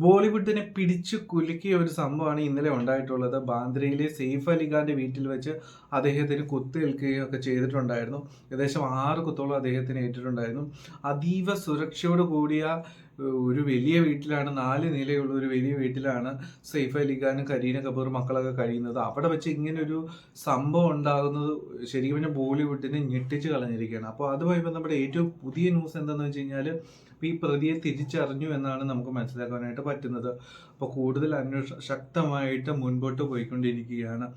ബോളിവുഡിനെ പിടിച്ചു കുലുക്കിയ ഒരു സംഭവമാണ് ഇന്നലെ ഉണ്ടായിട്ടുള്ളത്. ബാന്ദ്രയിലെ സെയ്ഫ് അലി ഖാന്റെ വീട്ടിൽ വെച്ച് അദ്ദേഹത്തിന് കുത്തേൽക്കുകയും ഒക്കെ ചെയ്തിട്ടുണ്ടായിരുന്നു. ഏകദേശം 6 കുത്തോളം അദ്ദേഹത്തിന് ഏറ്റിട്ടുണ്ടായിരുന്നു. അതീവ സുരക്ഷയോട് കൂടിയ ഒരു വലിയ വീട്ടിലാണ്, 4 നിലയുള്ള ഒരു വലിയ വീട്ടിലാണ് സെയ്ഫ് അലി ഖാനും കരീന കപൂർ മക്കളൊക്കെ കഴിയുന്നത്. അവിടെ വെച്ച് ഇങ്ങനൊരു സംഭവം ഉണ്ടാകുന്നത് ശരിക്കും പറഞ്ഞാൽ ബോളിവുഡിനെ ഞെട്ടിച്ച് കളഞ്ഞിരിക്കുകയാണ്. അപ്പോൾ അതുമായി ബന്ധപ്പെട്ട ഏറ്റവും പുതിയ ന്യൂസ് എന്താണെന്ന് വെച്ച് കഴിഞ്ഞാൽ, ഈ പ്രതിയെ തിരിച്ചറിഞ്ഞു എന്നാണ് നമുക്ക് മനസ്സിലാക്കാനായിട്ട് പറ്റുന്നത്. അപ്പോൾ കൂടുതൽ അന്വേഷണം ശക്തമായിട്ട് മുൻപോട്ട് പോയിക്കൊണ്ടിരിക്കുകയാണ്.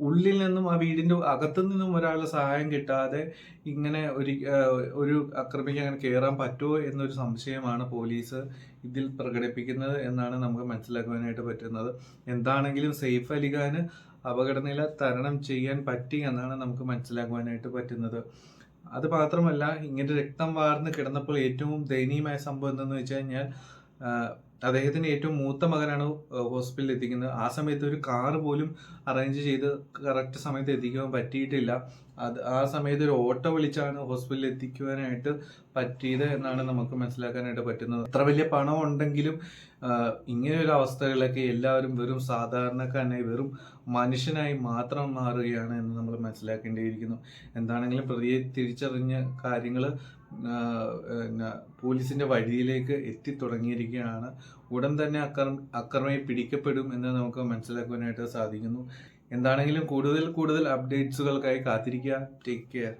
ഉള്ളിൽ നിന്നും, ആ വീടിന്റെ അകത്തു നിന്നും ഒരാളുടെ സഹായം കിട്ടാതെ ഇങ്ങനെ ഒരു ആക്രമിക്കാൻ അങ്ങനെ കയറാൻ പറ്റുമോ എന്നൊരു സംശയമാണ് പോലീസ് ഇതിൽ പ്രകടിപ്പിക്കുന്നത് എന്നാണ് നമുക്ക് മനസ്സിലാക്കുവാനായിട്ട് പറ്റുന്നത്. എന്താണെങ്കിലും സെയ്ഫ് അലി ഖാന് അപകടനില തരണം ചെയ്യാൻ പറ്റി എന്നാണ് നമുക്ക് മനസ്സിലാക്കുവാനായിട്ട് പറ്റുന്നത്. അത് മാത്രമല്ല, ഇങ്ങനെ രക്തം വാർന്ന് കിടന്നപ്പോൾ ഏറ്റവും ദയനീയമായ സംഭവം എന്തെന്ന് വെച്ച് കഴിഞ്ഞാൽ, അദ്ദേഹത്തിന്റെ ഏറ്റവും മൂത്ത മകനാണ് ഹോസ്പിറ്റലിൽ എത്തിക്കുന്നത്. ആ സമയത്ത് ഒരു കാറ് പോലും അറേഞ്ച് ചെയ്ത് കറക്റ്റ് സമയത്ത് എത്തിക്കുവാൻ പറ്റിയിട്ടില്ല. ആ സമയത്ത് ഒരു ഓട്ടോ വിളിച്ചാണ് ഹോസ്പിറ്റലിൽ എത്തിക്കുവാനായിട്ട് പറ്റിയത് എന്നാണ് നമുക്ക് മനസ്സിലാക്കാനായിട്ട് പറ്റുന്നത്. എത്ര വലിയ പണം ഉണ്ടെങ്കിലും ഇങ്ങനെ ഒരു അവസ്ഥകളിലൊക്കെ എല്ലാവരും വെറും സാധാരണക്കാരനായി, വെറും മനുഷ്യനായി മാത്രം മാറുകയാണ് എന്ന് നമ്മൾ മനസ്സിലാക്കേണ്ടിയിരിക്കുന്നു. എന്താണെങ്കിലും പ്രതിയെ തിരിച്ചറിഞ്ഞ കാര്യങ്ങൾ പോലീസിന്റെ വഴിയിലേക്ക് എത്തിത്തുടങ്ങിയിരിക്കുകയാണ്. ഉടൻ തന്നെ അക്രമി പിടിക്കപ്പെടും എന്ന് നമുക്ക് മനസ്സിലാക്കുവാനായിട്ട് സാധിക്കുന്നു. എന്താണെങ്കിലും കൂടുതൽ അപ്ഡേറ്റ്സുകൾക്കായി കാത്തിരിക്കുക. Take care.